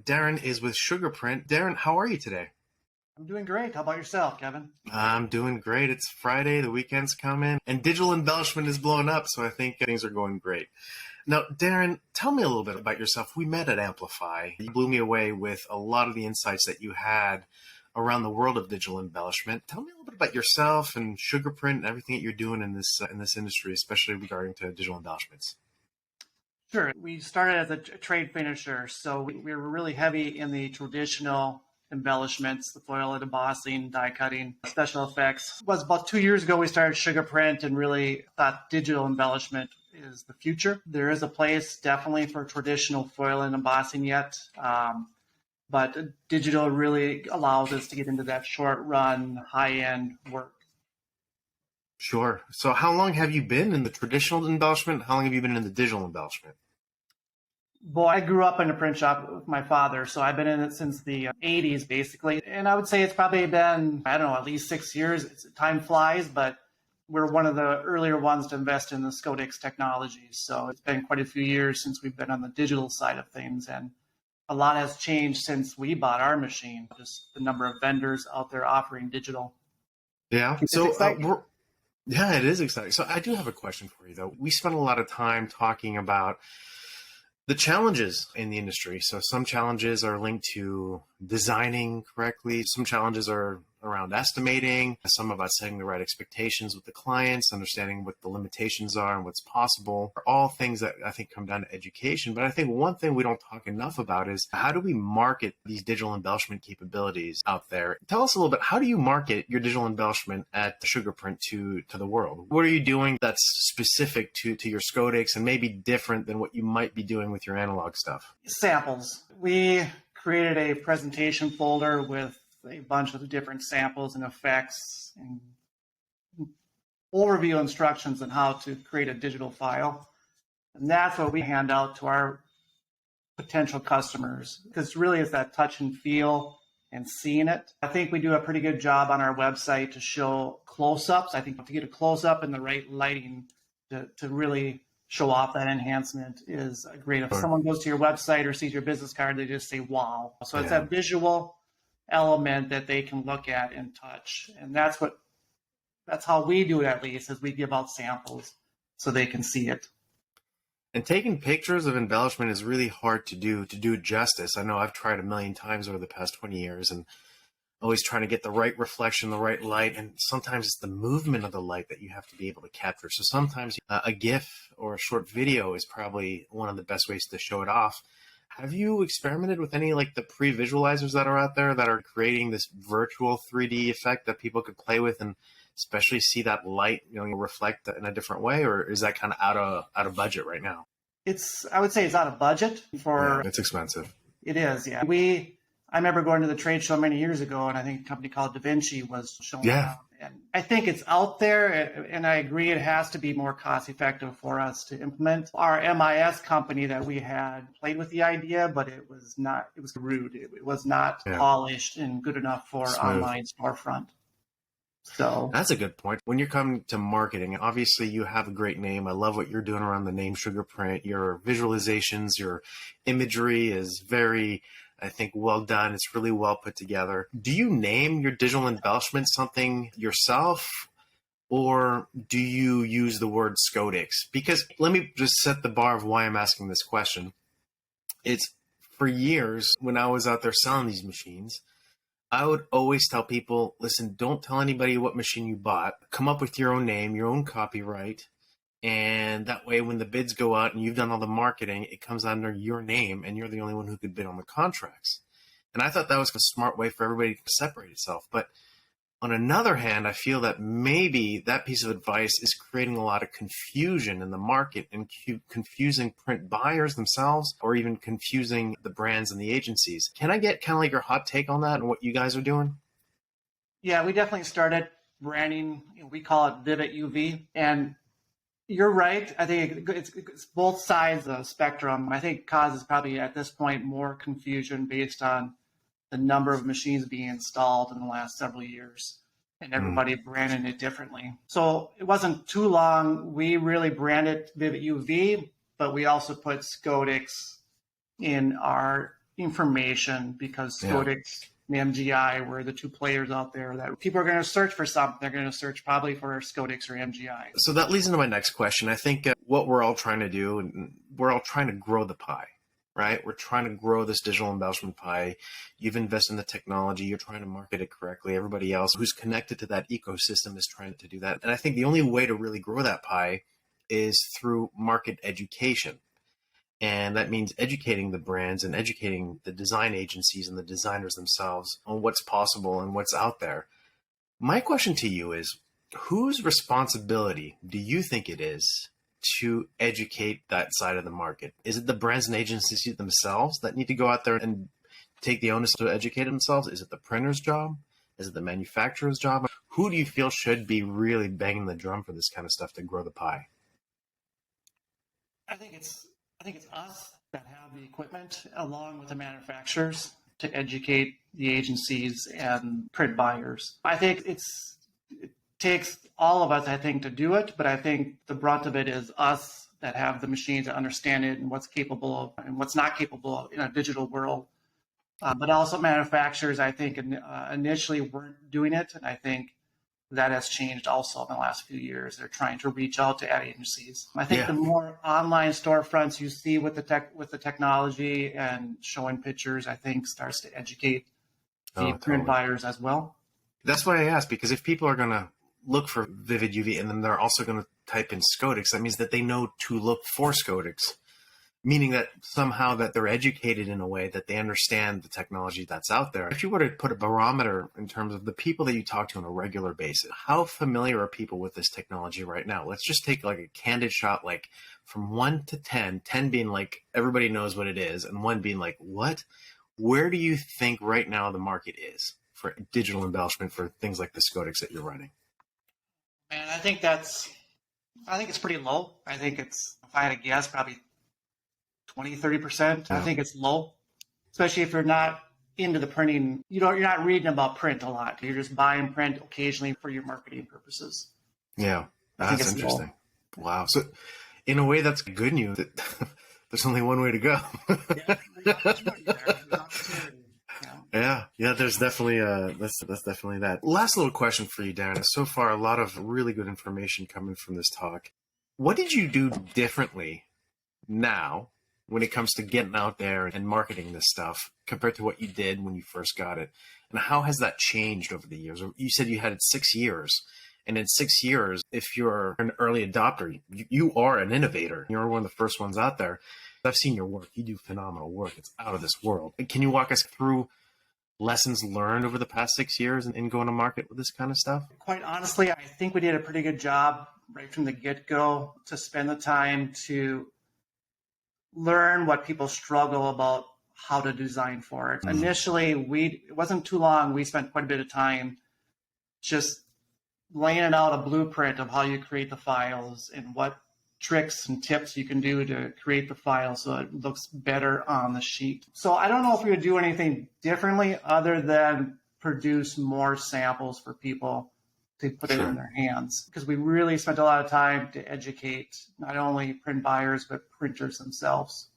Darren is with SugarPrint. Darren, how are you today? I'm doing great. How about yourself, Kevin? I'm doing great. It's Friday, the weekend's coming, and digital embellishment is blowing up, so I think things are going great. Now, Darren, tell me a little bit about yourself. We met at Amplify. You blew me away with a lot of the insights that you had around the world of digital embellishment. Tell me a little bit about yourself and SugarPrint and everything that you're doing in this industry, especially regarding to digital embellishments. Sure. We started as a trade finisher, so we were really heavy in the traditional embellishments, the foil and embossing, die cutting, special effects. It was about 2 years ago we started SugarPrint and really thought digital embellishment is the future. There is a place definitely for traditional foil and embossing yet, but digital really allows us to get into that short run, high-end work. Sure. So how long have you been in the traditional embellishment? How long have you been in the digital embellishment? Well, I grew up in a print shop with my father, so I've been in it since the 80s, basically. And I would say it's probably been, I don't know, at least 6 years. Time flies, but we're one of the earlier ones to invest in the Scodex technologies. So it's been quite a few years since we've been on the digital side of things. And a lot has changed since we bought our machine, just the number of vendors out there offering digital. Yeah. Yeah, it is exciting. So I do have a question for you, though. We spent a lot of time talking about the challenges in the industry. So some challenges are linked to designing correctly. Some challenges are around estimating, some about setting the right expectations with the clients, understanding what the limitations are and what's possible. Are all things that I think come down to education. But I think one thing we don't talk enough about is how do we market these digital embellishment capabilities out there? Tell us a little bit, how do you market your digital embellishment at the SugarPrint to the world? What are you doing that's specific to your Scodex and maybe different than what you might be doing with your analog stuff? Samples. We created a presentation folder with a bunch of different samples and effects and overview instructions on how to create a digital file. And that's what we hand out to our potential customers, because really it's that touch and feel and seeing it. I think we do a pretty good job on our website to show close-ups. I think to get a close-up in the right lighting to really show off that enhancement is great. If someone goes to your website or sees your business card, they just say, wow. So it's that visual element that they can look at and touch. And that's how we do it, at least, is we give out samples so they can see it. And taking pictures of embellishment is really hard to do it justice. I know I've tried a million times over the past 20 years and always trying to get the right reflection, the right light. And sometimes it's the movement of the light that you have to be able to capture. So sometimes a GIF or a short video is probably one of the best ways to show it off. Have you experimented with any like the pre-visualizers that are out there that are creating this virtual 3D effect that people could play with and especially see that light, reflect in a different way? Or is that kind of out of budget right now? I would say it's out of budget for. Yeah, it's expensive. It is, yeah. I remember going to the trade show many years ago, and I think a company called Da Vinci was showing around. And I think it's out there, and I agree it has to be more cost effective for us to implement. Our MIS company that we had played with the idea, but it was rude. It was not polished and good enough for online storefront. So that's a good point. When you're coming to marketing, obviously you have a great name. I love what you're doing around the name SugarPrint. Your visualizations, your imagery is very, I think, well done. It's really well put together. Do you name your digital embellishment something yourself, or do you use the word Scodex? Because let me just set the bar of why I'm asking this question. It's for years when I was out there selling these machines, I would always tell people, listen, don't tell anybody what machine you bought. Come up with your own name, your own copyright. And that way, when the bids go out and you've done all the marketing, it comes under your name and you're the only one who could bid on the contracts. And I thought that was a smart way for everybody to separate itself. But on another hand, I feel that maybe that piece of advice is creating a lot of confusion in the market and confusing print buyers themselves, or even confusing the brands and the agencies. Can I get kind of like your hot take on that and what you guys are doing? Yeah, we definitely started branding. We call it Vivid UV. And you're right. I think it's both sides of the spectrum. I think it causes probably at this point more confusion based on the number of machines being installed in the last several years, and everybody branded it differently. So it wasn't too long. We really branded Vivid UV, but we also put Scodex in our information because Yeah. Scodex and MGI were the two players out there that people are going to search for something. They're going to search probably for Scodex or MGI. So that leads into my next question. I think what we're all trying to do, and we're all trying to grow the pie, right? We're trying to grow this digital embellishment pie. You've invested in the technology. You're trying to market it correctly. Everybody else who's connected to that ecosystem is trying to do that. And I think the only way to really grow that pie is through market education. And that means educating the brands and educating the design agencies and the designers themselves on what's possible and what's out there. My question to you is, whose responsibility do you think it is to educate that side of the market? Is it the brands and agencies themselves that need to go out there and take the onus to educate themselves? Is it the printer's job? Is it the manufacturer's job? Who do you feel should be really banging the drum for this kind of stuff to grow the pie? I think it's us that have the equipment along with the manufacturers to educate the agencies and print buyers. I think it takes all of us, I think, to do it, but I think the brunt of it is us that have the machines that understand it and what's capable of and what's not capable of in a digital world. But also manufacturers, I think, initially weren't doing it, and I think that has changed also in the last few years. They're trying to reach out to ad agencies. I think the more online storefronts you see with the technology and showing pictures, I think starts to educate the print buyers as well. That's why I asked, because if people are going to look for Vivid UV and then they're also going to type in Scodex, that means that they know to look for Scodex, meaning that somehow that they're educated in a way that they understand the technology that's out there. If you were to put a barometer in terms of the people that you talk to on a regular basis, how familiar are people with this technology right now? Let's just take like a candid shot, like from 1 to 10, 10 being like everybody knows what it is, and 1 being like, what? Where do you think right now the market is for digital embellishment for things like the Scodex that you're running? Man, I think it's pretty low. I think it's, if I had to guess, probably 20-30%. I think it's low, especially if you're not into the printing. You're not reading about print a lot. You're just buying print occasionally for your marketing purposes. Yeah, that's interesting. Low. Wow. So in a way, that's good news. That there's only one way to go. Yeah. There's definitely that's definitely that. Last little question for you, Darren. So far, a lot of really good information coming from this talk. What did you do differently now when it comes to getting out there and marketing this stuff compared to what you did when you first got it? And how has that changed over the years? You said you had it 6 years. And in 6 years, if you're an early adopter, you are an innovator. You're one of the first ones out there. I've seen your work. You do phenomenal work. It's out of this world. Can you walk us through lessons learned over the past 6 years in going to market with this kind of stuff? Quite honestly, I think we did a pretty good job right from the get-go to spend the time to learn what people struggle about, how to design for it. Initially, it wasn't too long. We spent quite a bit of time just laying out a blueprint of how you create the files and what tricks and tips you can do to create the file so it looks better on the sheet. So I don't know if we would do anything differently other than produce more samples for people to put it in their hands, because we really spent a lot of time to educate not only print buyers, but printers themselves.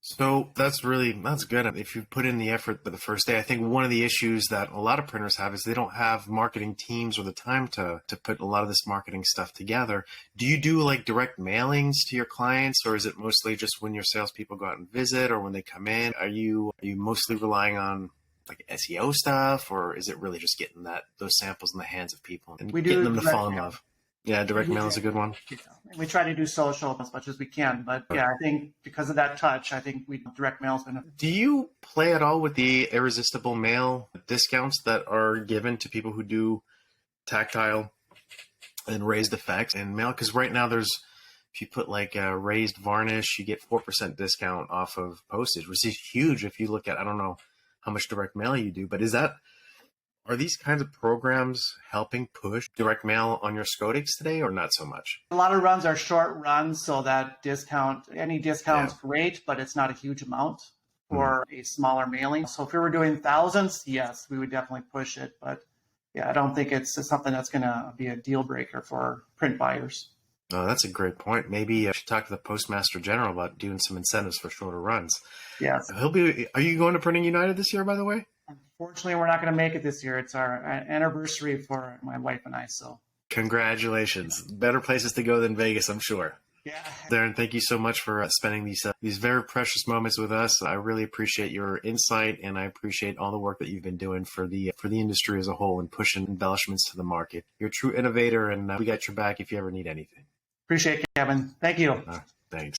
So that's good. If you put in the effort for the first day, I think one of the issues that a lot of printers have is they don't have marketing teams or the time to put a lot of this marketing stuff together. Do you do like direct mailings to your clients, or is it mostly just when your salespeople go out and visit or when they come in? Are you mostly relying on like SEO stuff, or is it really just getting those samples in the hands of people and getting them to fall in love? Yeah, direct mail is a good one. Yeah. We try to do social as much as we can, but yeah, I think because of that touch, I think direct mail's been. Do you play at all with the irresistible mail discounts that are given to people who do tactile and raised effects and mail? Because right now if you put like a raised varnish, you get 4% discount off of postage, which is huge if you look at, I don't know how much direct mail you do, but are these kinds of programs helping push direct mail on your Scodex today, or not so much? A lot of runs are short runs, so that any discount's great, but it's not a huge amount for a smaller mailing. So if we were doing thousands, yes, we would definitely push it. But yeah, I don't think it's something that's going to be a deal breaker for print buyers. Oh, that's a great point. Maybe I should talk to the Postmaster General about doing some incentives for shorter runs. Yes. Are you going to Printing United this year, by the way? Unfortunately, we're not going to make it this year. It's our anniversary for my wife and I. So Congratulations. Better places to go than Vegas, I'm sure. yeah. Darren, thank you so much for spending these very precious moments with us. I really appreciate your insight, and I appreciate all the work that you've been doing for the industry as a whole and pushing embellishments to the market. You're a true innovator, and we got your back if you ever need anything. Appreciate it, Kevin. Thank you. Thanks.